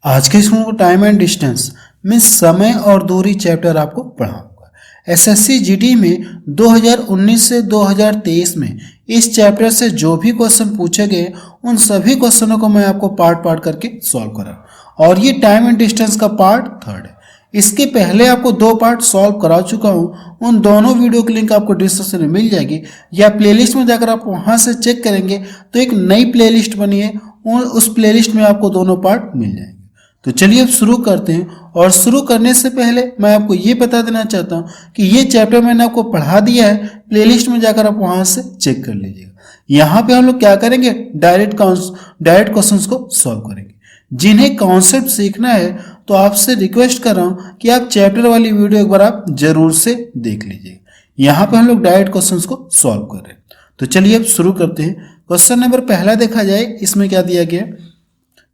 आज के स्कूल को टाइम एंड डिस्टेंस मीन्स समय और दूरी चैप्टर आपको पढ़ाऊंगा। एसएससी जीडी में 2019 से 2023 में इस चैप्टर से जो भी क्वेश्चन पूछे गए उन सभी क्वेश्चनों को मैं आपको पार्ट पार्ट करके सॉल्व करा, और ये टाइम एंड डिस्टेंस का पार्ट थर्ड है। इसके पहले आपको दो पार्ट सॉल्व करा चुका हूँ, उन दोनों वीडियो की लिंक आपको डिस्क्रिप्शन में मिल जाएगी, या प्लेलिस्ट में जाकर आप वहाँ से चेक करेंगे तो एक नई प्लेलिस्ट बनी है, उस प्लेलिस्ट में आपको दोनों पार्ट मिल जाएंगे। तो चलिए अब शुरू करते हैं। और शुरू करने से पहले मैं आपको ये बता देना चाहता हूँ कि ये चैप्टर मैंने आपको पढ़ा दिया है, प्लेलिस्ट में जाकर आप वहाँ से चेक कर लीजिएगा। यहाँ पे हम लोग क्या करेंगे, डायरेक्ट क्वेश्चंस को सॉल्व करेंगे। जिन्हें कॉन्सेप्ट सीखना है तो आपसे रिक्वेस्ट कर रहा हूँ कि आप चैप्टर वाली वीडियो एक बार आप जरूर से देख लीजिए। यहाँ पे हम लोग डायरेक्ट क्वेश्चंस को सॉल्व कर रहे हैं। तो चलिए अब शुरू करते हैं। क्वेश्चन नंबर पहला देखा जाए, इसमें क्या दिया गया।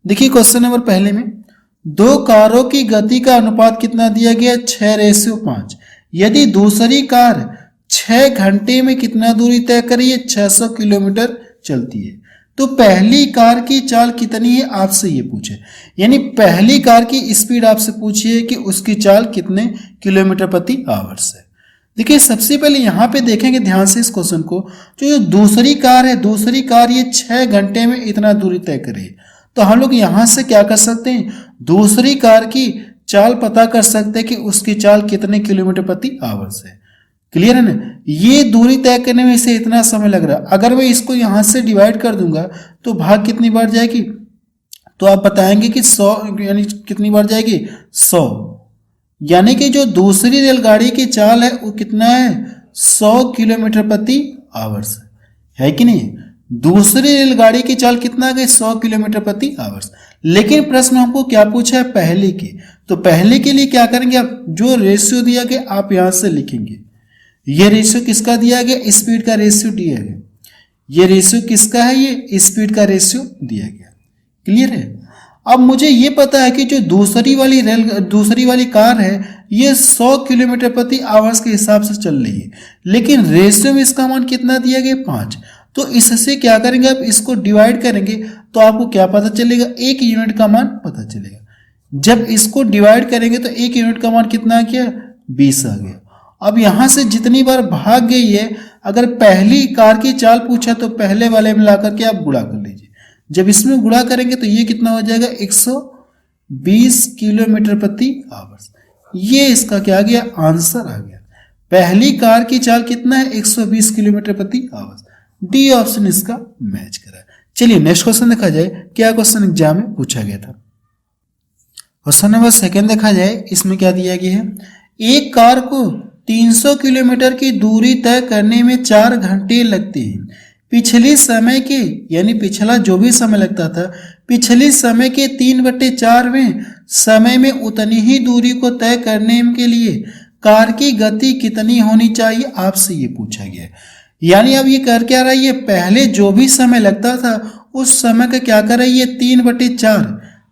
देखिए क्वेश्चन नंबर पहले में दो कारों की गति का अनुपात कितना दिया गया, 6:5। यदि दूसरी कार 6 घंटे में कितना दूरी तय कर रही है, 600 किलोमीटर चलती है, तो पहली कार की चाल कितनी है, आपसे ये पूछे। यानी पहली कार की स्पीड आपसे पूछिए कि उसकी चाल कितने किलोमीटर प्रति आवर से। देखिए सबसे पहले यहाँ पे देखेंगे ध्यान से इस क्वेश्चन को, जो दूसरी कार है, दूसरी कार ये 6 घंटे में इतना दूरी तय कर रही है, तो हम लोग यहाँ से क्या कर सकते हैं, दूसरी कार की चाल पता कर सकते हैं कि उसकी चाल कितने किलोमीटर प्रति आवर से। क्लियर है ना। ये दूरी तय करने में इसे इतना समय लग रहा है, अगर मैं इसको यहाँ से डिवाइड कर दूंगा तो भाग कितनी बार जाएगी, तो आप बताएंगे कि 100, यानी कितनी बार जाएगी, 100। यानी कि जो दूसरी रेलगाड़ी की चाल है वो कितना है, 100 किलोमीटर प्रति आवर से, है कि नहीं। दूसरी रेलगाड़ी की चाल कितना गई, 100 किलोमीटर प्रति आवर्स। लेकिन प्रश्न हमको क्या पूछा है, पहले की। तो पहले के लिए क्या करेंगे, आप जो रेशियो दिया गया आप यहां से लिखेंगे। ये रेशियो किसका दिया गया, स्पीड का रेशियो दिया गया। ये रेशियो किसका है, ये स्पीड का रेशियो दिया गया। क्लियर है। अब मुझे ये पता है कि जो दूसरी वाली कार है ये 100 किलोमीटर प्रति आवर्स के हिसाब से चल रही है, लेकिन रेशियो में इसका मान कितना दिया गया, 5। तो इससे क्या करेंगे, आप इसको डिवाइड करेंगे तो आपको क्या पता चलेगा, 1 यूनिट का मान पता चलेगा। जब इसको डिवाइड करेंगे तो 1 यूनिट का मान कितना आ गया, 20 आ गया। अब यहां से जितनी बार भाग गई है, अगर पहली कार की चाल पूछा तो पहले वाले में ला करके आप गुणा कर लीजिए। जब इसमें गुणा करेंगे तो ये कितना हो जाएगा, 120 किलोमीटर प्रति आवर। ये इसका क्या आ गया, आंसर आ गया। पहली कार की चाल कितना है, 120 किलोमीटर प्रति आवर। डी ऑप्शन इसका मैच करा। चलिए नेक्स्ट क्वेश्चन देखा जाए, क्या क्वेश्चन एग्जाम में पूछा गया था। क्वेश्चन नंबर सेकंड देखा जाए, इसमें क्या दिया गया है, एक कार को 300 किलोमीटर की दूरी तय करने में 4 घंटे लगते हैं। पिछली समय के, यानी पिछला जो भी समय लगता था, पिछली समय के 3/4वें समय में उतनी ही दूरी को तय करने के लिए कार की गति कितनी होनी चाहिए, आपसे ये पूछा गया है। यानी अब ये कर क्या रही है, पहले जो भी समय लगता था उस समय का क्या कर रही है,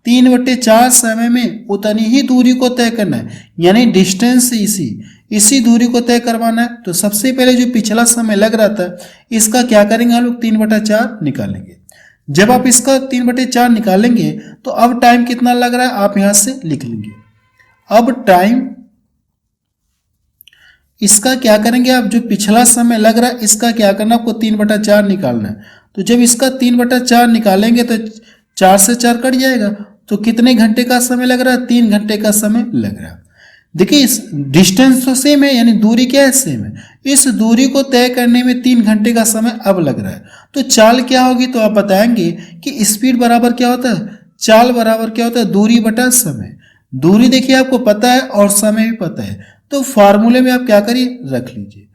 3/4 समय में उतनी ही दूरी को तय करना है, यानी डिस्टेंस इसी दूरी को तय करवाना है। तो सबसे पहले जो पिछला समय लग रहा था इसका क्या करेंगे, हम लोग 3/4 निकालेंगे। जब आप इसका 3/4 निकालेंगे तो अब टाइम कितना लग रहा है आप यहां से लिख लेंगे। अब टाइम इसका क्या करेंगे, आप जो पिछला समय लग रहा है इसका क्या करना, आपको 3/4 निकालना है। तो जब इसका 3/4 निकालेंगे तो 4 से 4 कट जाएगा, तो कितने घंटे का समय लग रहा है, 3 घंटे का समय लग रहा है। देखिए इस डिस्टेंस तो सेम है, यानी दूरी क्या है, सेम है। इस दूरी को तय करने में 3 घंटे का समय अब लग रहा है। तो चाल क्या होगी, तो आप बताएंगे कि स्पीड बराबर क्या होता है, चाल बराबर क्या होता है, दूरी बटा समय। दूरी देखिए आपको पता है और समय भी पता है, तो फार्मूले में आप क्या करिए, रख लीजिए।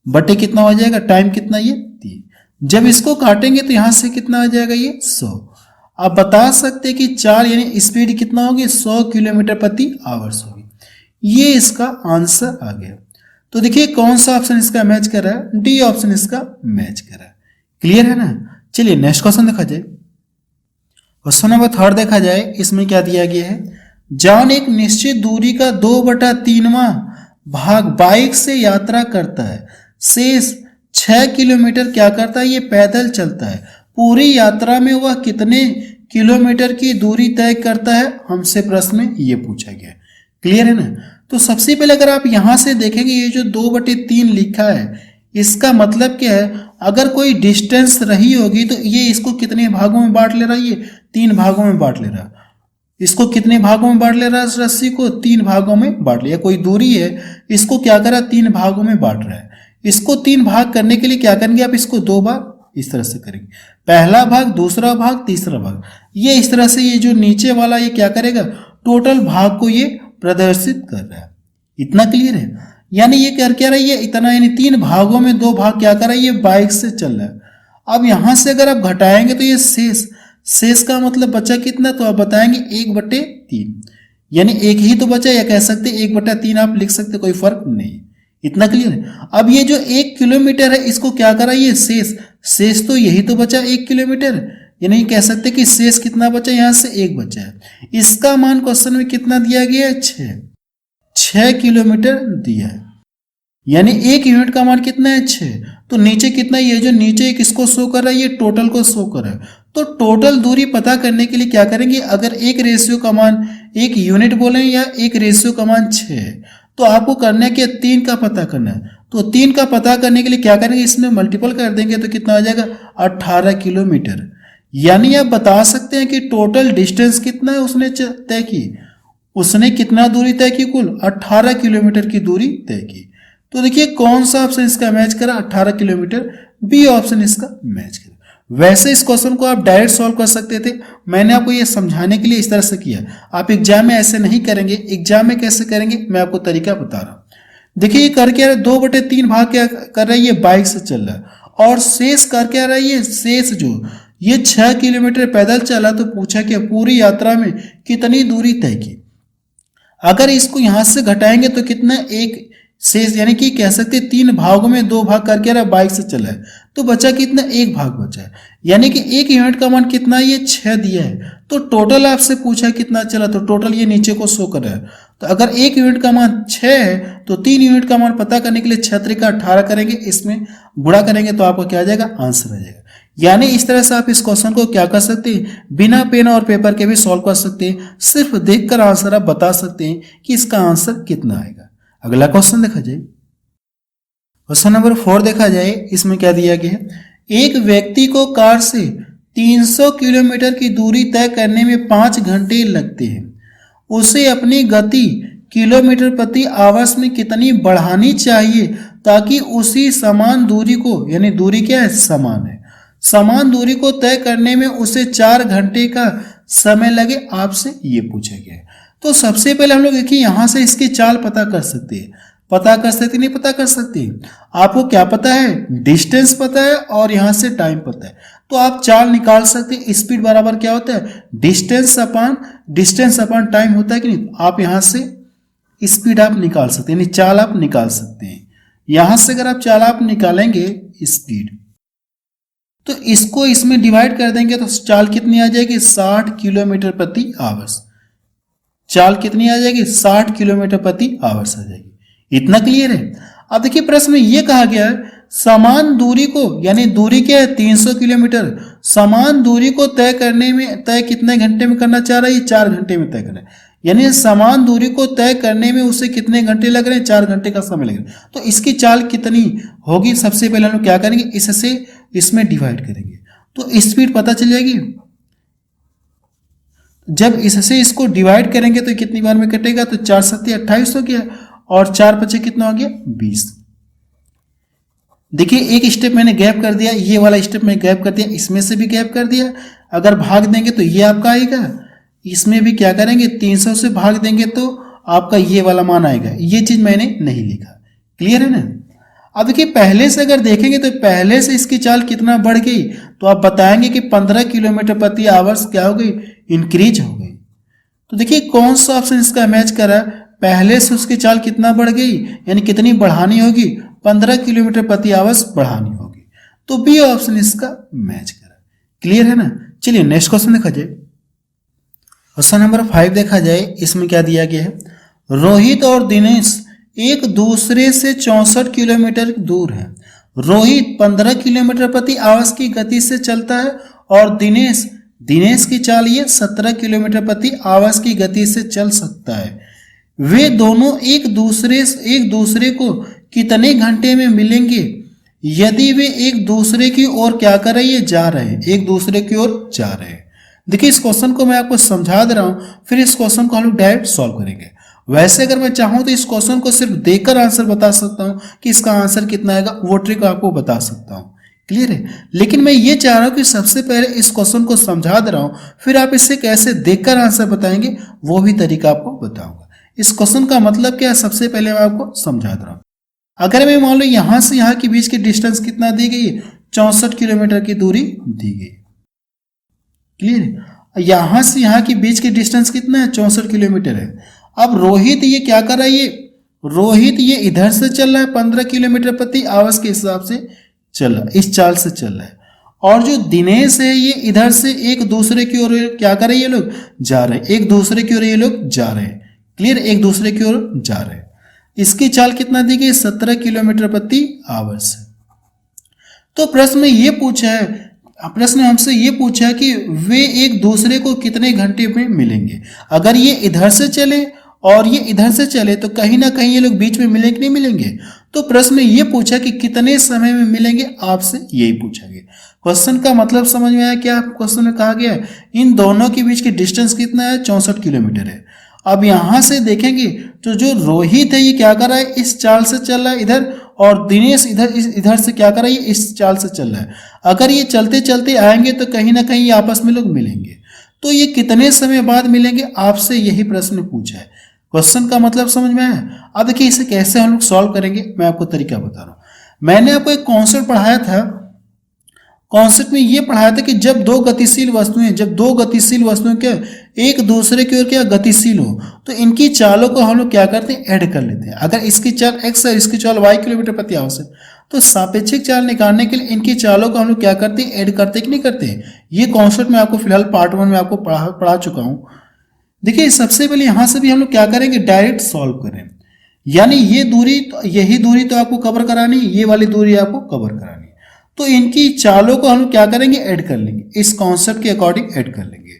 बटे कितना हो जाएगा, टाइम कितना, ये 3। जब इसको काटेंगे तो यहां से कितना आ जाएगा, ये 100। आप बता सकते हैं कि चाल यानी स्पीड कितना होगी, 100 किलोमीटर प्रति आवर्स होगी। ये इसका आंसर आ गया। तो देखिए कौन सा ऑप्शन इसका मैच कर रहा है, डी ऑप्शन इसका मैच कर रहा है। क्लियर है ना। चलिए नेक्स्ट क्वेश्चन देखा जाए। क्वेश्चन नंबर थर्ड देखा जाए, इसमें क्या दिया गया है, जॉन एक निश्चित दूरी का 2/3वां भाग बाइक से यात्रा करता है, शेष 6 किलोमीटर क्या करता है, ये पैदल चलता है। पूरी यात्रा में वह कितने किलोमीटर की दूरी तय करता है, हमसे प्रश्न में ये पूछा गया है। क्लियर है ना। तो सबसे पहले अगर आप यहां से देखेंगे ये जो 2/3 लिखा है, इसका मतलब क्या है, अगर कोई डिस्टेंस रही होगी तो ये इसको कितने भागों में बांट ले रहा है, ये 3 भागों में बांट ले रहा है। इसको कितने भागों में बांट ले रहा है, इस रस्सी को 3 भागों में बांट लिया। कोई दूरी है, इसको क्या करा, 3 भागों में बांट रहा है। इसको 3 भाग करने के लिए क्या करेंगे आप, इसको 2 बार इस तरह से करेंगे, पहला भाग, दूसरा भाग, तीसरा भाग। ये इस तरह से ये जो नीचे वाला ये क्या करेगा, टोटल भाग को ये प्रदर्शित कर रहा है। इतना क्लियर है। यानी ये क्या रहा है, ये इतना, यानी 3 भागों में 2 भाग क्या कर रहा है, ये बाइक से चल रहा है। अब यहां से अगर आप घटाएंगे तो ये शेष का मतलब बचा कितना, तो आप बताएंगे 1/3, यानी एक ही तो बचा, या कह सकते 1/3 आप लिख सकते, कोई फर्क नहीं। इतना क्लियर है। अब ये जो 1 किलोमीटर है, इसको क्या करा, ये शेष तो यही तो बचा 1 किलोमीटर, यानी कह सकते कि शेष कितना बचा, यहां से 1 बचा है। इसका मान क्वेश्चन में कितना दिया गया है, 6 किलोमीटर दिया है। यानी 1 यूनिट का मान कितना है, 6। तो नीचे कितना, ये जो नीचे किसको शो कर रहा है, ये टोटल को शो कर रहा है। तो टोटल दूरी पता करने के लिए क्या करेंगे, अगर एक रेशियो का मान 1 यूनिट बोले या एक रेशियो का मान 6 है, तो आपको करना है कि 3 का पता करना है। तो 3 का पता करने के लिए क्या करेंगे, इसमें मल्टीपल कर देंगे तो कितना आ जाएगा, 18 किलोमीटर। यानी आप बता सकते हैं कि टोटल डिस्टेंस कितना है उसने तय की, उसने कितना दूरी तय की, कुल 18 किलोमीटर की दूरी तय की। तो देखिए कौन सा ऑप्शन इसका मैच करा, 18 किलोमीटर, बी ऑप्शन इसका मैच करा। वैसे इस क्वेश्चन को आप डायरेक्ट सॉल्व कर सकते थे, मैंने आपको ये समझाने के लिए इस तरह से किया। आप एग्जाम में ऐसे नहीं करेंगे, एग्जाम में कैसे करेंगे मैं आपको तरीका बता रहा हूं। देखिए ये कर क्या रहा है, 2/3 भाग क्या कर रहा है, ये बाइक से चल रहा है। और शेष कर क्या रहा है, ये शेष जो ये 6 किलोमीटर पैदल चला, तो पूछा कि पूरी यात्रा में कितनी दूरी तय की। अगर इसको यहां से घटाएंगे तो कितना, 1 शेष, यानी कि कह सकते 3 भागों में 2 भाग करके रहा, बाइक से चला है, तो बचा कितना, 1 भाग बचा है। यानी कि 1 यूनिट का मान कितना, ये 6 दिया है। तो टोटल आपसे पूछा कितना चला, तो टोटल ये नीचे को शो कर रहा है। तो अगर 1 यूनिट का मान 6 है, तो 3 यूनिट का मान पता करने के लिए 6 का 18 करेंगे, इसमें गुणा करेंगे तो आपको क्या आ जाएगा, आंसर आ जाएगा। यानी इस तरह से आप इस क्वेश्चन को क्या कर सकते हैं, बिना पेन और पेपर के भी सॉल्व कर सकते हैं। सिर्फ देखकर आंसर आप बता सकते हैं कि इसका आंसर कितना आएगा। अगला क्वेश्चन देखा जाए, क्वेश्चन नंबर 4 देखा जाए। इसमें क्या दिया गया है, एक व्यक्ति को कार से 300 किलोमीटर की दूरी तय करने में 5 घंटे लगते हैं। उसे अपनी गति किलोमीटर प्रति आवर्स में कितनी बढ़ानी चाहिए ताकि उसी समान दूरी को, यानी दूरी क्या है, समान है, समान दूरी को तय करने में उसे 4 घंटे का समय लगे, आपसे ये पूछा गया है। तो सबसे पहले हम लोग देखिए यहां से इसकी चाल पता कर सकते हैं, नहीं पता कर सकते। आपको क्या पता है, डिस्टेंस पता है और यहां से टाइम पता है, तो आप चाल निकाल सकते हैं। स्पीड बराबर क्या होता है, डिस्टेंस अपॉन टाइम होता है कि नहीं। आप यहां से स्पीड आप निकाल सकते हैं, यानी चाल आप निकाल सकते हैं। यहां से अगर आप चाल आप निकालेंगे स्पीड, तो इसको इसमें डिवाइड कर देंगे तो चाल कितनी आ जाएगी, 60 किलोमीटर प्रति आवर्स। चाल कितनी आ जाएगी, 60 किलोमीटर प्रति आवर्स आ जाएगी। इतना क्लियर है। अब देखिए प्रश्न में यह कहा गया है समान दूरी को, यानी दूरी क्या है 300 किलोमीटर, समान दूरी को तय कितने घंटे में करना चाह रहा है, 4 घंटे में तय करना है। यानी समान दूरी को तय करने में उसे कितने घंटे लग रहे हैं, 4 घंटे का समय लग रहा है। तो इसकी चाल कितनी होगी, सबसे पहले हम लोग क्या करेंगे, इससे इसमें डिवाइड करेंगे तो स्पीड पता चल जाएगी। जब इससे इसको डिवाइड करेंगे तो कितनी बार में कटेगा, तो 4 7 28 हो गया और 4 5 कितना हो गया, 20। देखिए एक स्टेप मैंने गैप कर दिया, ये वाला स्टेप मैं गैप कर दिया, इसमें से भी गैप कर दिया। अगर भाग देंगे तो ये आपका आएगा, इसमें भी क्या करेंगे 300 से भाग देंगे तो आपका ये वाला मान आएगा। ये चीज मैंने नहीं लिखा, क्लियर है ना। अब देखिए पहले से अगर देखेंगे तो पहले से इसकी चाल कितना बढ़ गई, तो आप बताएंगे कि 15 किलोमीटर प्रति आवर्स क्या हो गई, इंक्रीज हो गई। तो देखिए कौन सा ऑप्शन इसका मैच करा, पहले से उसकी चाल कितना बढ़ गई, यानी कितनी बढ़ानी होगी, 15 किलोमीटर प्रति आवर्स बढ़ानी होगी। तो बी ऑप्शन इसका मैच करा। क्लियर है ना। चलिए नेक्स्ट क्वेश्चन देखा जाए, क्वेश्चन नंबर 5 देखा जाए। इसमें क्या दिया गया है, रोहित और दिनेश एक दूसरे से 64 किलोमीटर दूर है। रोहित 15 किलोमीटर प्रति आवर्स की गति से चलता है और दिनेश दिनेश की चाल ये 17 किलोमीटर प्रति आवर्स की गति से चल सकता है। वे दोनों एक दूसरे को कितने घंटे में मिलेंगे यदि वे एक दूसरे की ओर क्या कर रहे हैं, जा रहे हैं, एक दूसरे की ओर जा रहे हैं। देखिए इस क्वेश्चन को मैं आपको समझा दे रहा हूं, फिर इस क्वेश्चन को हम लोग डायरेक्ट सॉल्व करेंगे। वैसे अगर मैं चाहूं तो इस क्वेश्चन को सिर्फ देखकर आंसर बता सकता हूं कि इसका आंसर कितना आएगा, वो ट्रिक आपको बता सकता हूं। क्लियर है? लेकिन मैं ये चाह रहा हूं कि सबसे पहले इस क्वेश्चन को समझा दे रहा हूं, फिर आप इसे कैसे देखकर आंसर बताएंगे वो भी तरीका आपको बताऊंगा। इस क्वेश्चन का मतलब क्या है, सबसे पहले मैं आपको समझा दे रहा हूं। अगर मैं मान लो यहां से यहां के बीच की डिस्टेंस कितना दी गई है, 64 किलोमीटर की दूरी दी गई। क्लियर है? यहां से यहां के बीच की डिस्टेंस कितना है, 64 किलोमीटर है। अब रोहित ये क्या कर रहा है, रोहित ये इधर से चल रहा है 15 किलोमीटर प्रति आवर्स के हिसाब से चल रहा है, इस चाल से चल रहा है। और जो दिनेश है ये इधर से एक दूसरे की ओर क्या कर रहे हैं, ये लोग जा रहे हैं, एक दूसरे की ओर ये लोग जा रहे हैं। क्लियर? एक दूसरे की ओर जा रहे हैं। इसकी चाल कितना दी गई, 17 किलोमीटर प्रति आवर्स। तो प्रश्न में ये पूछा है, प्रश्न हमसे ये पूछा है कि वे एक दूसरे को कितने घंटे में मिलेंगे। अगर ये इधर से चले और ये इधर से चले तो कहीं ना कहीं ये लोग बीच में मिलेंगे कि नहीं मिलेंगे। तो प्रश्न में ये पूछा कि कितने समय में मिलेंगे, आपसे यही पूछा गया। क्वेश्चन का मतलब समझ में आया क्या? क्वेश्चन में कहा गया है इन दोनों के बीच की डिस्टेंस कितना है, 64 किलोमीटर है। अब यहां से देखेंगे तो जो रोहित है ये क्या कर रहा है, इस चाल से चल रहा है इधर, और दिनेश इधर से क्या कर रहा है, इस चाल से चल रहा है। अगर ये चलते चलते आएंगे तो कहीं ना कहीं आपस में लोग मिलेंगे। तो ये कितने समय बाद मिलेंगे, आपसे यही प्रश्न पूछा है। क्वेश्चन का मतलब समझ में आया? अब देखिए इसे कैसे हम लोग सॉल्व करेंगे, मैं आपको तरीका बता रहा हूं। मैंने आपको एक कॉन्सेप्ट पढ़ाया था, कॉन्सेप्ट में ये पढ़ाया था कि जब दो गतिशील वस्तुएं क्या एक दूसरे की ओर क्या गतिशील हो तो इनकी चालों को हम लोग क्या करते हैं, ऐड कर लेते हैं। अगर इसकी चाल x है, इसकी चाल y किलोमीटर प्रति आवर्स है, तो सापेक्षिक चाल निकालने के लिए इनकी चालों को हम लोग क्या करते हैं, ऐड करते कि नहीं करते। ये कॉन्सेप्ट मैं आपको फिलहाल पार्ट 1 में आपको पढ़ा चुका हूं। देखिए सबसे पहले यहां से भी हम लोग क्या करेंगे, डायरेक्ट सॉल्व करें। यानी यही दूरी तो आपको कवर करानी है, ये वाली दूरी आपको कवर करानी है। तो इनकी चालों को हम क्या करेंगे, ऐड कर लेंगे, इस कॉन्सेप्ट के अकॉर्डिंग ऐड कर लेंगे।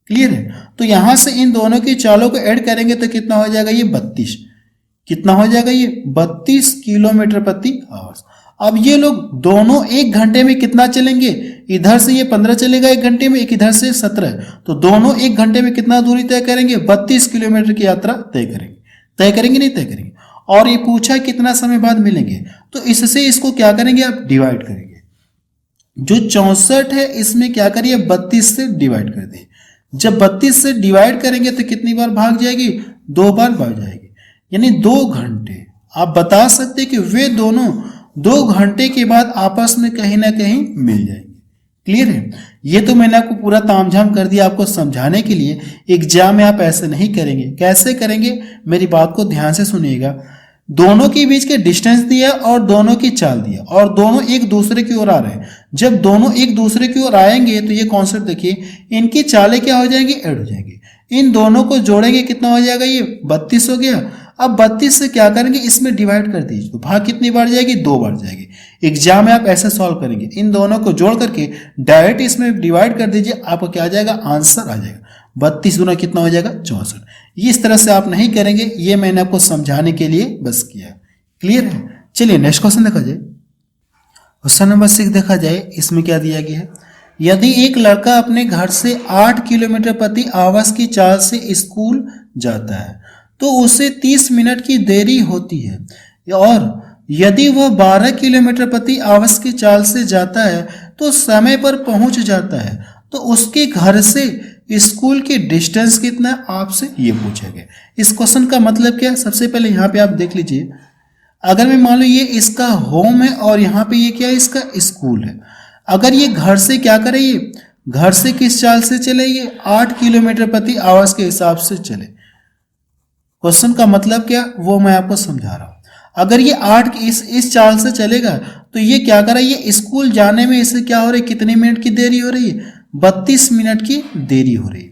क्लियर है? तो यहां से इन दोनों की चालों को ऐड करेंगे तो कितना हो जाएगा, ये 32। कितना हो जाएगा, ये 32 किलोमीटर प्रति आवर्स। अब ये लोग दोनों एक घंटे में कितना चलेंगे, इधर से ये 15 चलेगा एक घंटे में, एक इधर से 17, तो दोनों एक घंटे में कितना दूरी तय करेंगे, 32 किलोमीटर की यात्रा तय करेंगे नहीं तय करेंगे। और ये पूछा कितना समय बाद मिलेंगे, तो इससे इसको क्या करेंगे, आप डिवाइड करेंगे। जो 64 है इसमें क्या करिए, 32 से डिवाइड कर दिए। जब 32 से डिवाइड करेंगे तो कितनी बार भाग जाएगी, 2 बार भाग जाएगी, यानी 2 घंटे। आप बता सकते कि वे दोनों 2 घंटे के बाद आपस में कहीं ना कहीं मिल जाएंगे। क्लियर है? ये तो मैंने आपको पूरा तामझाम कर दिया आपको समझाने के लिए। एग्जाम में आप ऐसे नहीं करेंगे। कैसे करेंगे, मेरी बात को ध्यान से सुनिएगा। दोनों के बीच के डिस्टेंस दिया और दोनों की चाल दिया और दोनों एक दूसरे की ओर आ रहे हैं। जब दोनों एक दूसरे की ओर आएंगे तो ये कॉन्सेप्ट देखिए, इनकी चालें क्या हो जाएंगी, ऐड हो जाएंगी। इन दोनों को जोड़ेंगे कितना हो जाएगा, ये 32 हो गया। अब 32 से क्या करेंगे, इसमें डिवाइड कर दीजिए, तो भाग कितनी बार जाएगी, 2 बार जाएगी। एग्जाम में आप ऐसे सॉल्व करेंगे, इन दोनों को जोड़ करके डायरेक्ट इसमें डिवाइड कर दीजिए, आपको क्या आ जाएगा, आंसर आ जाएगा। 32 गुना कितना हो जाएगा, 64। इस तरह से आप नहीं करेंगे, ये मैंने आपको समझाने के लिए बस किया। क्लियर है? चलिए नेक्स्ट क्वेश्चन देखा जाए। क्वेश्चन नंबर 6 देखा जाए, इसमें क्या दिया गया है, यदि एक लड़का अपने घर से 8 किलोमीटर प्रति आवर्स की चाल से स्कूल जाता है तो उसे 30 मिनट की देरी होती है, और यदि वह 12 किलोमीटर प्रति आवर्स की चाल से जाता है तो समय पर पहुंच जाता है, तो उसके घर से स्कूल की डिस्टेंस कितना है, आपसे ये पूछा गया। इस क्वेश्चन का मतलब क्या है, सबसे पहले यहाँ पे आप देख लीजिए। अगर मैं मान लो ये इसका होम है और यहाँ पे ये क्या है, इसका स्कूल है। अगर ये घर से क्या करे, ये घर से किस चाल से चले, ये 8 किलोमीटर प्रति आवर्स के हिसाब से चले। क्वेश्चन का मतलब क्या, वो मैं आपको समझा रहा हूं। अगर ये 8 इस चाल से चलेगा तो ये क्या कर रहा है, ये स्कूल जाने में इसे क्या हो रही है, कितने मिनट की देरी हो रही है, 32 मिनट की देरी हो रही है।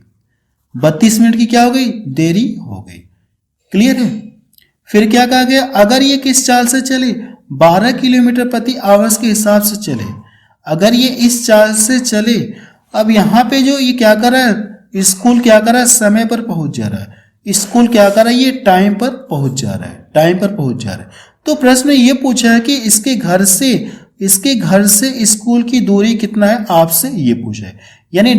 32 मिनट की क्या हो गई, देरी हो गई। क्लियर है? फिर क्या कहा गया, अगर ये किस चाल से चले, 12 किलोमीटर प्रति आवर्स के हिसाब से चले। अगर ये इस चाल से चले अब यहाँ पे जो ये क्या कर रहा है, स्कूल क्या कर रहा है, समय पर पहुंच जा रहा है। स्कूल क्या कर रहा है, ये टाइम पर पहुंच जा रहा है, टाइम पर पहुंच जा रहा है। तो प्रश्न ये पूछा है कि इसके घर से स्कूल की दूरी कितना है, आपसे ये पूछा है। यानी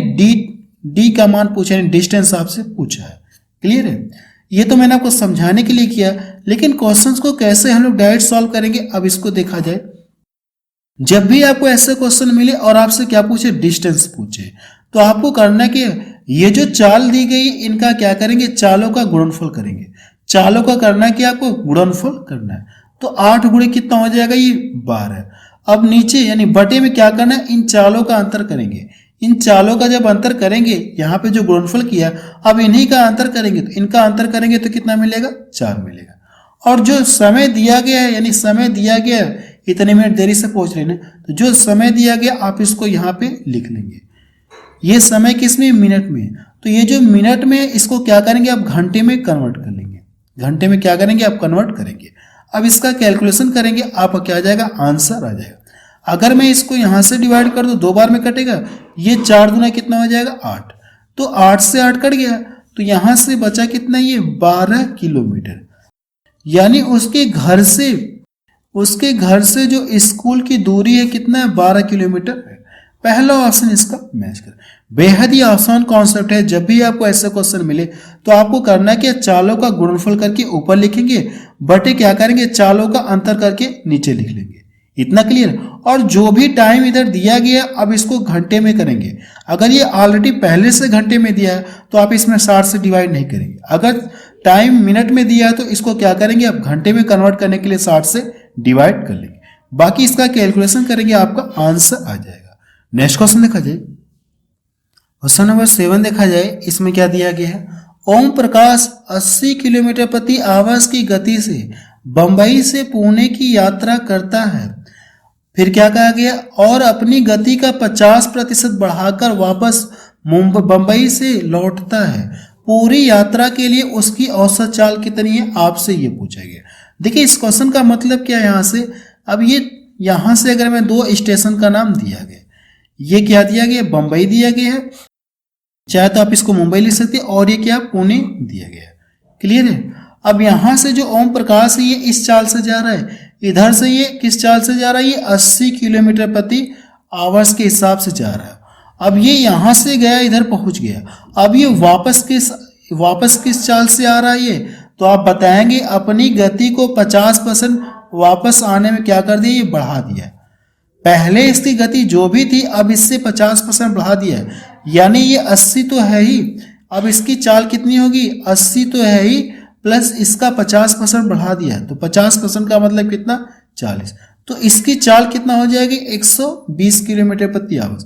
डी का मान पूछा है, डिस्टेंस आपसे पूछा है। क्लियर है? ये तो मैंने आपको समझाने के लिए किया, लेकिन क्वेश्चंस को कैसे हम लोग डायरेक्ट सॉल्व करेंगे, अब इसको देखा जाए। जब भी आपको ऐसे क्वेश्चन मिले और आपसे क्या पूछे, डिस्टेंस पूछे, तो आपको करना कि ये जो चाल दी गई इनका क्या करेंगे, चालों का गुणनफल करेंगे। चालों का करना है कि आपको गुणनफल करना है। तो 8 गुणे कितना हो जाएगा, ये 12। अब नीचे यानी बटे में क्या करना है, इन चालों का अंतर करेंगे। इन चालों का जब अंतर करेंगे, यहाँ पे जो गुणनफल किया, अब इन्हीं का अंतर करेंगे, तो इनका अंतर करेंगे तो कितना मिलेगा, 4 मिलेगा। और जो समय दिया गया है, यानी समय दिया गया है, इतने मिनट देरी से पहुंच रहे हैं, तो जो समय दिया गया आप इसको यहाँ पे लिख लेंगे। ये समय किसमें, मिनट में। तो ये जो मिनट में, इसको क्या करेंगे, आप घंटे में कन्वर्ट कर लेंगे। घंटे में क्या करेंगे, आप कन्वर्ट करेंगे। अब इसका कैलकुलेशन करेंगे, आप क्या आ जाएगा, आंसर आ जाएगा। अगर मैं इसको यहाँ से डिवाइड कर दूँ, 2 बार में कटेगा, ये 4 दूना कितना हो जाएगा, 8। तो 8 से 8 कट गया, तो यहाँ से बचा कितना, ये 12 किलोमीटर। यानी उसके घर से जो स्कूल की दूरी है कितना है, 12 किलोमीटर है। पहला ऑप्शन इसका मैच कर। बेहद ही आसान कॉन्सेप्ट है। जब भी आपको ऐसा क्वेश्चन मिले तो आपको करना है कि चालों का गुणनफल करके ऊपर लिखेंगे, बटे क्या करेंगे, चालों का अंतर करके नीचे लिख लेंगे। इतना क्लियर। और जो भी टाइम इधर दिया गया, अब इसको घंटे में करेंगे। अगर ये ऑलरेडी पहले से घंटे में दिया है तो आप इसमें 60 से डिवाइड नहीं करेंगे। अगर टाइम मिनट में दिया है तो इसको क्या करेंगे, आप घंटे में कन्वर्ट करने के लिए 60 से डिवाइड कर लेंगे। बाकी इसका कैलकुलेशन करेंगे, आपका आंसर आ जाएगा। नेक्स्ट क्वेश्चन देखा जाए, क्वेश्चन नंबर 7 देखा जाए। इसमें क्या दिया गया है, ओम प्रकाश 80 किलोमीटर प्रति आवर्स की गति से बंबई से पुणे की यात्रा करता है। फिर क्या कहा गया, और अपनी गति का 50% बढ़ाकर वापस बंबई से लौटता है। पूरी यात्रा के लिए उसकी औसत चाल कितनी है, आपसे ये पूछा गया। देखिए इस क्वेश्चन का मतलब क्या है, यहाँ से अब ये यहाँ से अगर मैं 2 स्टेशन का नाम दिया गया, ये क्या दिया गया, बंबई दिया गया है, चाहे तो आप इसको मुंबई लिख सकते हैं, और ये क्या, पुणे दिया गया है। क्लियर है? अब यहाँ से जो ओम प्रकाश है, ये इस चाल से जा रहा है, इधर से ये किस चाल से जा रहा है, ये 80 किलोमीटर प्रति आवर्स के हिसाब से जा रहा है। अब ये यहाँ से गया, इधर पहुँच गया, अब ये वापस किस चाल से आ रहा है ये, तो आप बताएंगे अपनी गति को 50% वापस आने में क्या कर दिया, ये बढ़ा दिया। पहले इसकी गति जो भी थी, अब इससे 50% बढ़ा दिया है। यानी ये 80 तो है ही, अब इसकी चाल कितनी होगी, 80 तो है ही, प्लस इसका 50% बढ़ा दिया है। तो 50% का मतलब कितना, 40। तो इसकी चाल कितना हो जाएगी, 120 किलोमीटर प्रति आवर्स।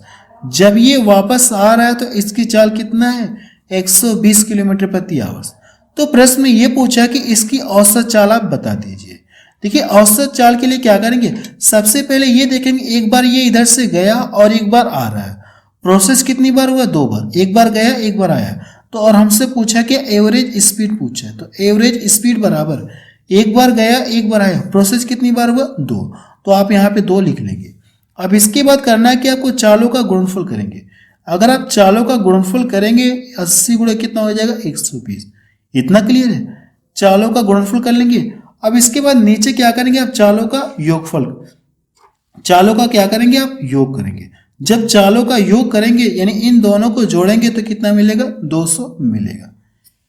जब ये वापस आ रहा है तो इसकी चाल कितना है, 120 किलोमीटर प्रति आवर्स। तो प्रश्न में ये पूछा कि इसकी औसत चाल आप बता दीजिए। देखिए औसत चाल के लिए क्या करेंगे, सबसे पहले ये देखेंगे, एक बार ये इधर से गया और एक बार आ रहा है। प्रोसेस कितनी बार हुआ, 2 बार, एक बार गया एक बार आया। तो और हमसे पूछा कि एवरेज स्पीड पूछा है, तो एवरेज स्पीड बराबर एक बार गया एक बार आया। प्रोसेस कितनी बार हुआ, 2, तो आप यहाँ पे 2 लिख लेंगे। अब इसके बाद करना है कि आपको चालों का गुणनफल करेंगे। अगर आप चालों का गुणनफल करेंगे, 80 गुणे कितना हो जाएगा, 120। इतना क्लियर है? चालों का गुणनफल कर लेंगे। अब इसके बाद नीचे क्या करेंगे, आप चालों का योगफल, चालों का क्या करेंगे, आप योग करेंगे। जब चालों का योग करेंगे यानी इन दोनों को जोड़ेंगे तो कितना मिलेगा, 200 मिलेगा।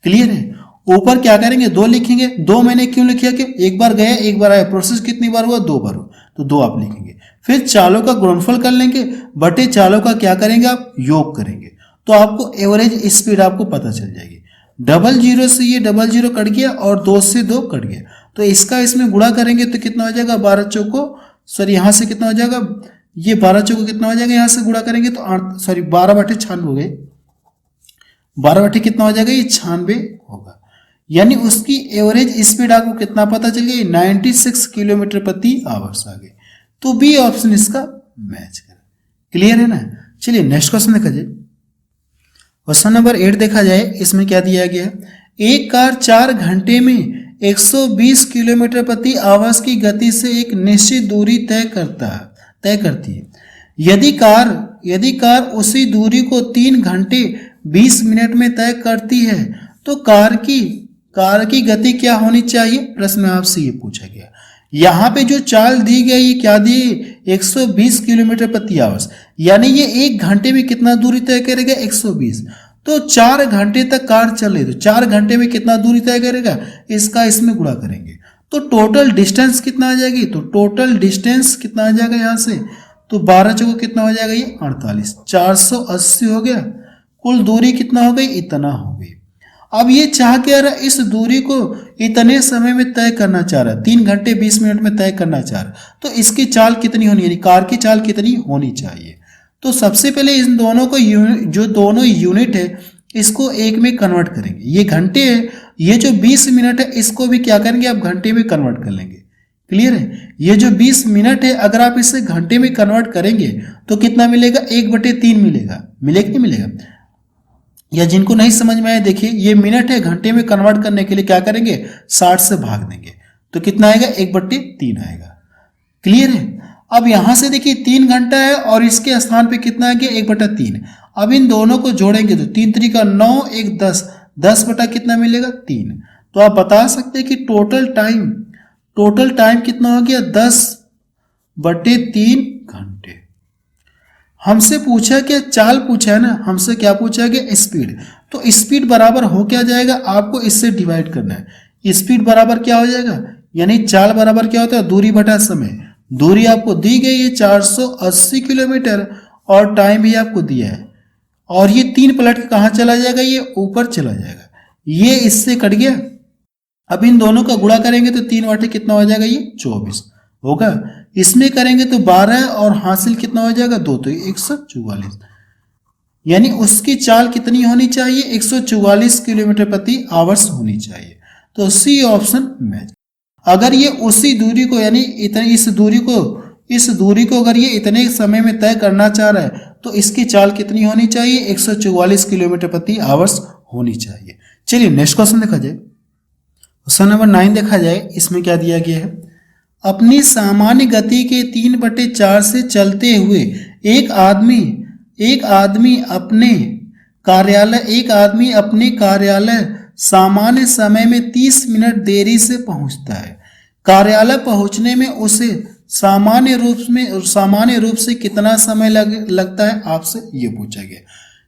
क्लियर है? ऊपर क्या करेंगे, 2 लिखेंगे। 2 मैंने क्यों लिखा कि एक बार गया एक बार आया। प्रोसेस कितनी बार हुआ, 2 बार हुआ, तो 2 आप लिखेंगे। फिर चालों का गुणनफल कर लेंगे, बटे चालों का क्या करेंगे, आप योग करेंगे। तो आपको एवरेज स्पीड आपको पता चल जाएगी। 00 से ये 00 कट गया और 2 से 2 कट गया, तो इसका इसमें गुणा करेंगे तो कितना हो जाएगा, 12 चौको, सॉरी यहाँ से कितना हो जाएगा, ये 12 चौको कितना हो जाएगा, यहाँ से गुणा करेंगे तो 12 बटे 96 हो गए। 12 बटे कितना हो जाएगा, ये 96 होगा। यानी उसकी एवरेज स्पीड आपको कितना पता चल गया, 96 किलोमीटर प्रति आवर्स आ गए। तो बी ऑप्शन इसका मैच करे। क्लियर है ना? चलिए नेक्स्ट क्वेश्चन देखा जाए। क्वेश्चन नंबर 8 देखा जाए। इसमें क्या दिया गया है, एक कार 4 घंटे में 120 किलोमीटर प्रति आवर्स की गति से एक निश्चित दूरी तय करती है। यदि कार यदि कार उसी दूरी को 3 घंटे 20 मिनट में तय करती है तो कार की गति क्या होनी चाहिए? प्रश्न में आपसे ये पूछा गया। यहाँ पे जो चाल दी गई ये क्या दी? 120 किलोमीटर प्रति आवर्स, यानी ये 1 घंटे में कितना दूरी तय करेगा? 120। तो 4 घंटे तक कार चले तो 4 घंटे में कितना दूरी तय करेगा? इसका इसमें गुणा करेंगे तो टोटल डिस्टेंस कितना आ जाएगी? तो टोटल डिस्टेंस कितना आ जाएगा यहाँ से? तो 12 चौको कितना हो जाएगा? ये 48, 480 हो गया। कुल दूरी कितना हो गई? इतना हो गई। अब ये चाह क्या रहा? इस दूरी को इतने समय में तय करना चाह रहा है, 3 घंटे 20 मिनट में तय करना चाह रहा है। तो इसकी चाल कितनी होनी, यानी कार की चाल कितनी होनी चाहिए? तो सबसे पहले इन दोनों को जो दोनों यूनिट है इसको एक में कन्वर्ट करेंगे। ये घंटे है, ये जो 20 मिनट है इसको भी क्या करेंगे? आप घंटे में कन्वर्ट कर लेंगे। क्लियर है? ये जो 20 मिनट है अगर आप इसे घंटे में कन्वर्ट करेंगे तो कितना मिलेगा? 1/3 मिलेगा। मिलेगा नहीं मिलेगा? या जिनको नहीं समझ में आया देखिए, ये मिनट है, घंटे में कन्वर्ट करने के लिए क्या करेंगे? 60 से भाग देंगे तो कितना आएगा? 1/3 आएगा। क्लियर है? अब यहां से देखिए 3 घंटा है और इसके स्थान पे कितना आ गया? 1/3। अब इन दोनों को जोड़ेंगे तो 3 3 9, 1 10, 10 बटा कितना मिलेगा? 3। तो आप बता सकते हैं कि टोटल टाइम कितना हो गया? 10/3 घंटे। हमसे पूछा क्या? चाल पूछा है ना, हमसे क्या पूछा गया? स्पीड। तो स्पीड बराबर हो क्या जाएगा? आपको इससे डिवाइड करना है। स्पीड बराबर क्या हो जाएगा? यानी चाल बराबर क्या होता है? दूरी बटा समय। दूरी आपको दी गई है 480 किलोमीटर और टाइम भी आपको दिया है, और ये 3 पलट के कहाँ चला जाएगा? ये ऊपर चला जाएगा। ये इससे कट गया। अब इन दोनों का गुणा करेंगे तो 3 बटे कितना हो जाएगा? ये 24 होगा। इसमें करेंगे तो 12 और हासिल कितना हो जाएगा? 2, तो 144। यानी उसकी चाल कितनी होनी चाहिए? 144 किलोमीटर प्रति आवर्स होनी चाहिए। तो सी ऑप्शन मैच। अगर ये उसी दूरी को, यानी इस दूरी को अगर ये इतने समय में तय करना चाह रहा है तो इसकी चाल कितनी होनी चाहिए? 144 किलोमीटर प्रति आवर्स होनी चाहिए। चलिए नेक्स्ट क्वेश्चन देखा जाए। क्वेश्चन नंबर 9 देखा जाए। इसमें क्या दिया गया है? अपनी सामान्य गति के 3/4 से चलते हुए एक आदमी अपने कार्यालय सामान्य समय में 30 मिनट देरी से पहुंचता है। कार्यालय पहुंचने में उसे सामान्य रूप से कितना समय लगता है? आपसे ये पूछा गया।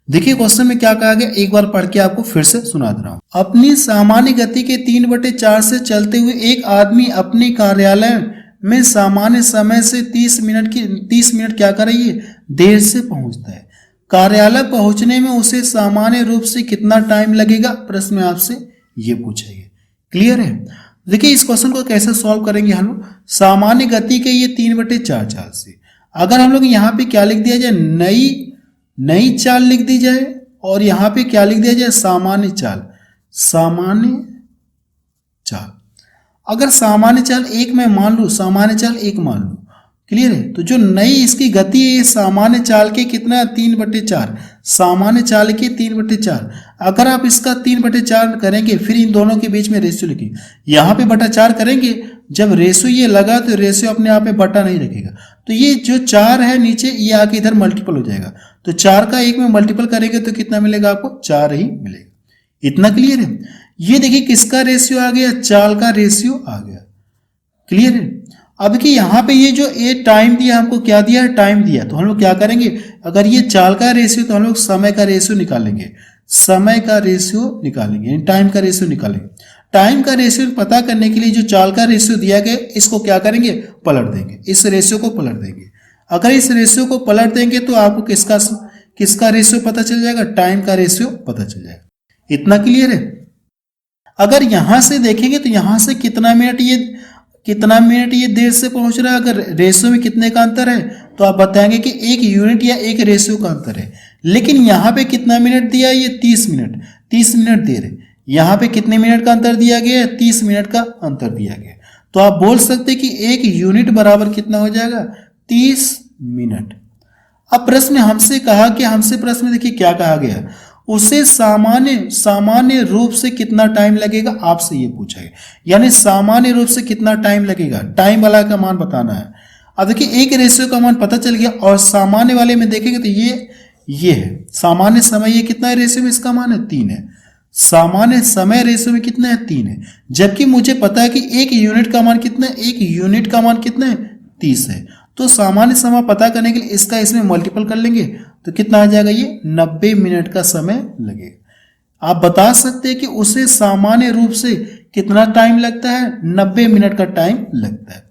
देखिए क्वेश्चन में क्या कहा गया, एक बार पढ़ के आपको फिर से सुना दे रहा हूं। अपनी सामान्य गति के 3/4 से चलते हुए एक आदमी अपने कार्यालय में सामान्य समय से 30 मिनट क्या कर रही है? देर से पहुंचता है। कार्यालय पहुंचने में उसे सामान्य रूप से कितना टाइम लगेगा? प्रश्न में आपसे ये पूछा गया। क्लियर है? देखिए इस क्वेश्चन को कैसे सॉल्व करेंगे हम लोग। सामान्य गति के ये 3/4 चाल से अगर हम लोग यहाँ पे क्या लिख दिया जाए? नई चाल लिख दी जाए, और यहां पे क्या लिख दिया जाए? सामान्य चाल। अगर सामान्य चाल 1 मैं मान लूं, सामान्य चाल 1 मान लूं। क्लियर है? तो जो नई इसकी गति है ये सामान्य चाल के कितना? 3/4। सामान्य चाल के 3/4। अगर आप इसका 3/4 करेंगे फिर इन दोनों के बीच में रेशियो लिखेंगे। यहाँ पे बटा 4 करेंगे, जब रेशियो ये लगा तो रेशियो अपने आप में बटा नहीं रखेगा, तो ये जो 4 है नीचे ये आके इधर मल्टीपल हो जाएगा। तो 4 का 1 में मल्टीपल करेंगे तो कितना मिलेगा आपको? 4 ही मिलेगा। इतना क्लियर है? ये देखिए किसका रेशियो आ गया? चाल का रेशियो आ गया। क्लियर है? अब कि यहाँ पे ये टाइम दिया, हमको क्या दिया है? टाइम दिया। तो हम लोग क्या करेंगे? अगर ये चाल का रेशियो तो हम लोग समय का रेशियो निकालेंगे, टाइम का रेशियो निकालेंगे। टाइम का रेशियो पता करने के लिए जो चाल का रेशियो दिया गया इसको क्या करेंगे? पलट देंगे। इस रेशियो को पलट देंगे। अगर इस रेशियो को पलट देंगे तो आपको किसका रेशियो पता चल जाएगा? टाइम का रेशियो पता चल जाएगा। इतना क्लियर है? अगर यहां से देखेंगे तो यहां से कितना मिनट ये देर से पहुंच रहा है, अगर रेशियो में कितने का अंतर है तो आप बताएंगे कि 1 यूनिट या 1 रेशियो का अंतर है। लेकिन यहाँ पे कितना मिनट दिया है? ये 30 मिनट देर है। यहाँ पे कितने मिनट का अंतर दिया गया है? 30 मिनट का अंतर दिया गया। तो आप बोल सकते हैं कि 1 यूनिट बराबर कितना हो जाएगा? 30 मिनट। अब प्रश्न हमसे प्रश्न में देखिए क्या कहा गया, उसे सामान्य रूप से कितना टाइम लगेगा? आपसे ये पूछा गया। यानी सामान्य रूप से कितना टाइम लगेगा? टाइम वाला का मान बताना है। अब देखिए एक रेशियो का मान पता चल गया और सामान्य वाले में देखेंगे तो ये है सामान्य समय, ये कितना है रेशियो में, इसका मान है 3 है। सामान्य समय रेशियो में कितना है 3 है, जबकि मुझे पता है कि एक यूनिट का मान कितना है, एक यूनिट का मान कितना है 30 है। तो सामान्य समय पता करने के लिए इसका इसमें मल्टीपल कर लेंगे तो कितना आ जाएगा, ये 90 मिनट का समय लगेगा। आप बता सकते हैं कि उसे सामान्य रूप से कितना टाइम लगता है, 90 मिनट का टाइम लगता है।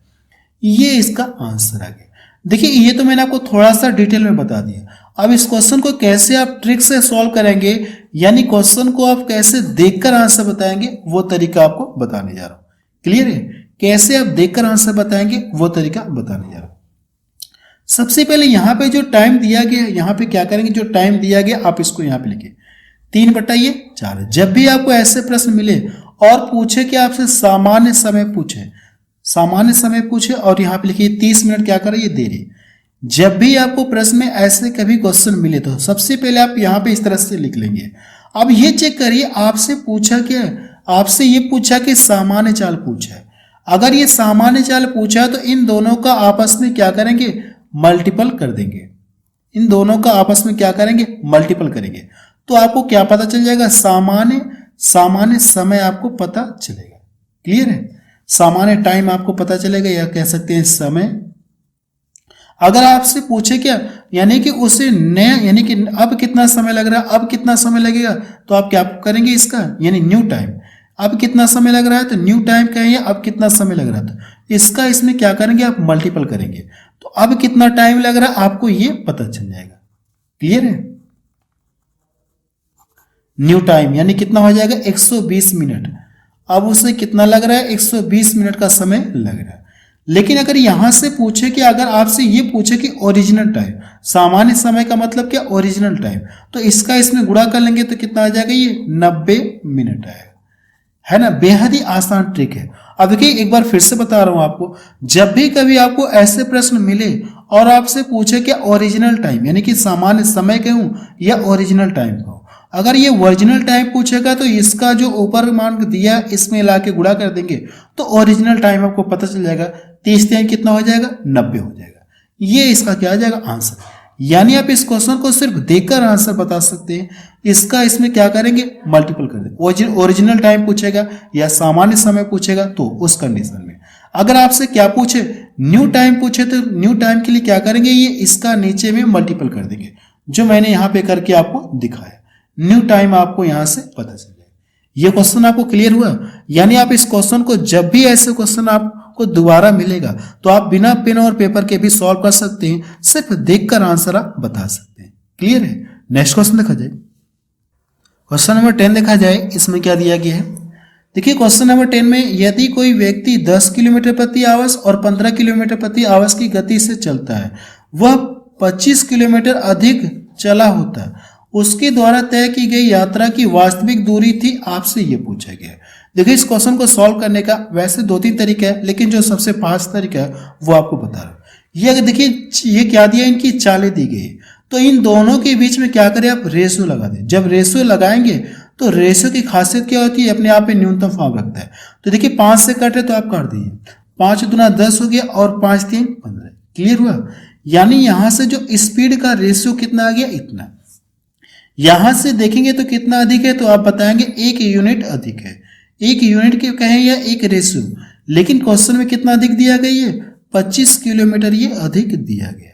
ये इसका आंसर आ गया। देखिए ये तो मैंने आपको थोड़ा सा डिटेल में बता दिया। अब इस क्वेश्चन को कैसे आप ट्रिक से सॉल्व करेंगे, यानी क्वेश्चन को आप कैसे देखकर आंसर बताएंगे, वो तरीका आपको बताने जा रहा हूं। क्लियर है, कैसे आप देखकर आंसर बताएंगे वो तरीका बताने जा रहा हूं। सबसे पहले यहाँ पे जो टाइम दिया गया, यहाँ पे क्या करेंगे, जो टाइम दिया गया आप इसको यहाँ पे लिखिए 3/4 है। जब भी आपको ऐसे प्रश्न मिले और पूछे कि आपसे सामान्य समय पूछे और यहाँ पे लिखिए 30 मिनट क्या करे, ये देरी। जब भी आपको प्रश्न में ऐसे कभी क्वेश्चन मिले तो सबसे पहले आप यहाँ पे इस तरह से लिख लेंगे। अब ये चेक करिए आपसे पूछा क्या है, आपसे ये पूछा कि सामान्य चाल पूछा है। अगर ये सामान्य चाल पूछा है तो इन दोनों का आपस में क्या करेंगे, मल्टीपल कर देंगे। इन दोनों का आपस में क्या करेंगे, मल्टीपल करेंगे। तो आपको क्या पता चल जाएगा, सामान्य समय आपको पता चलेगा। क्लियर है, सामान्य टाइम आपको पता चलेगा, या कह सकते हैं समय। अगर आपसे पूछे क्या, यानी कि उसे नया, यानी कि अब कितना समय लग रहा है, अब कितना समय लगेगा, तो आप क्या करेंगे इसका, यानी न्यू टाइम। अब कितना समय लग रहा है तो न्यू टाइम कहेंगे, अब कितना समय लग रहा था इसका इसमें क्या करेंगे, आप मल्टीपल करेंगे। तो अब कितना टाइम लग रहा है आपको ये पता चल जाएगा। क्लियर है, न्यू टाइम यानी कितना हो जाएगा 120 मिनट। अब उसे कितना लग रहा है, 120 मिनट का समय लग रहा है। लेकिन अगर यहां से पूछे कि अगर आपसे ये पूछे कि ओरिजिनल टाइम, सामान्य समय का मतलब क्या, ओरिजिनल टाइम, तो इसका इसमें गुणा कर लेंगे तो कितना आ जाएगा, ये 90 मिनट आएगा। है ना, बेहद ही आसान ट्रिक है। अब देखिए एक बार फिर से बता रहा हूं आपको, जब भी कभी आपको ऐसे प्रश्न मिले और आपसे पूछे कि ओरिजिनल टाइम यानी कि सामान्य समय कहूं या ओरिजिनल टाइम कहूं, अगर ये ओरिजिनल टाइम पूछेगा तो इसका जो ऊपर मान दिया इसमें ला के गुणा कर देंगे तो ओरिजिनल टाइम आपको पता चल जाएगा। 30 टाइम कितना हो जाएगा, 90 हो जाएगा। ये इसका क्या आ जाएगा, आंसर। यानी आप इस क्वेश्चन को सिर्फ देखकर आंसर बता सकते हैं। इसका इसमें क्या करेंगे, मल्टीपल कर देंगे। ओरिजिनल टाइम पूछेगा या सामान्य समय पूछेगा तो उस कंडीशन में। अगर आपसे क्या पूछे, न्यू टाइम पूछे तो न्यू टाइम के लिए क्या करेंगे, ये इसका नीचे में मल्टीपल कर देंगे, जो मैंने यहाँ पे करके आपको दिखाया। न्यू टाइम आपको यहां से पता चल जाएगा। ये क्वेश्चन आपको क्लियर हुआ, यानी आप इस क्वेश्चन को जब भी ऐसे क्वेश्चन आपको दोबारा मिलेगा तो आप बिना पेन और पेपर के भी सॉल्व कर सकते हैं, सिर्फ देखकर आंसर आप बता सकते हैं। क्लियर है, नेक्स्ट क्वेश्चन देखा जाए। क्वेश्चन नंबर 10 देखा जाए, इसमें क्या दिया गया है। देखिए क्वेश्चन नंबर 10 में, यदि कोई व्यक्ति 10 किलोमीटर प्रति आवर्स और 15 किलोमीटर प्रति आवर्स की गति से चलता है, वह 25 किलोमीटर अधिक चला होता है, उसके द्वारा तय की गई यात्रा की वास्तविक दूरी थी, आपसे ये पूछा गया है। देखिए इस क्वेश्चन को सॉल्व करने का वैसे 2-3 तरीका है, लेकिन जो सबसे फास्ट तरीका है वो आपको बता रहा हूं। ये अगर देखिए ये क्या दिया, इनकी चालें दी गई, तो इन दोनों के बीच में क्या करें, आप रेशियो लगा दें। जब रेशियो लगाएंगे तो रेशियो की खासियत क्या होती है, अपने आप में न्यूनतम फॉर्म रखता है। तो देखिए 5 से कट रहे तो आप काट दीजिए, 5 दूना 10 हो गया और 5 3 15। क्लियर हुआ, यानी यहां से जो स्पीड का रेशियो कितना आ गया, इतना। यहां से देखेंगे तो कितना अधिक है, तो आप बताएंगे 1 यूनिट अधिक है। 1 यूनिट के कहें या 1 रेशियो, लेकिन क्वेश्चन में कितना अधिक दिया गया है, 25 किलोमीटर ये अधिक दिया गया।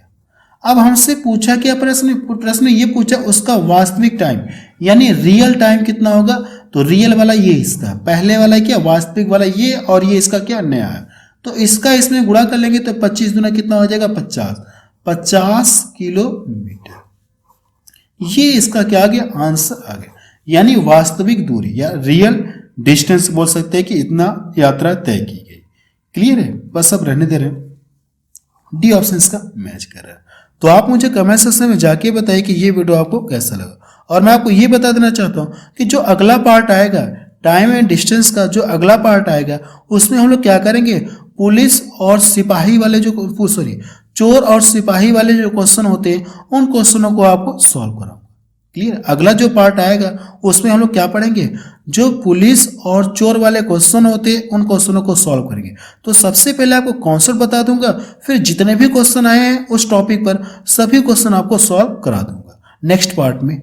अब हमसे पूछा क्या, प्रश्न ये पूछा उसका वास्तविक टाइम यानी रियल टाइम कितना होगा, तो रियल वाला ये इसका, पहले वाला क्या, वास्तविक वाला ये, और ये इसका क्या, नया है। तो इसका इसमें गुणा कर लेंगे तो 25 दूना कितना हो जाएगा, 50 किलोमीटर। ये इसका क्या आ गया, आंसर आ गया। यानी वास्तविक दूरी या रियल डिस्टेंस बोल सकते हैं कि इतना यात्रा तय की गई। क्लियर है, बस अब रहने दे रहे हैं। डी ऑप्शन इसका मैच कर रहा है। तो आप मुझे कमेंट सेक्शन में जाके बताइए कि ये वीडियो आपको कैसा लगा। और मैं आपको ये बता देना चाहता हूँ कि जो अगला पार्ट आएगा टाइम एंड डिस्टेंस का, जो अगला पार्ट आएगा उसमें हम लोग क्या करेंगे, पुलिस और सिपाही वाले चोर और सिपाही वाले जो क्वेश्चन होते हैं उन क्वेश्चनों को आपको सॉल्व कराऊंगा। क्लियर। अगला जो पार्ट आएगा उसमें हम लोग क्या पढ़ेंगे, जो पुलिस और चोर वाले क्वेश्चन होते हैं उन क्वेश्चनों को सॉल्व करेंगे। तो सबसे पहले आपको कॉन्सेप्ट बता दूंगा, फिर जितने भी क्वेश्चन आए हैं उस टॉपिक पर सभी क्वेश्चन आपको सॉल्व करा दूंगा नेक्स्ट पार्ट में।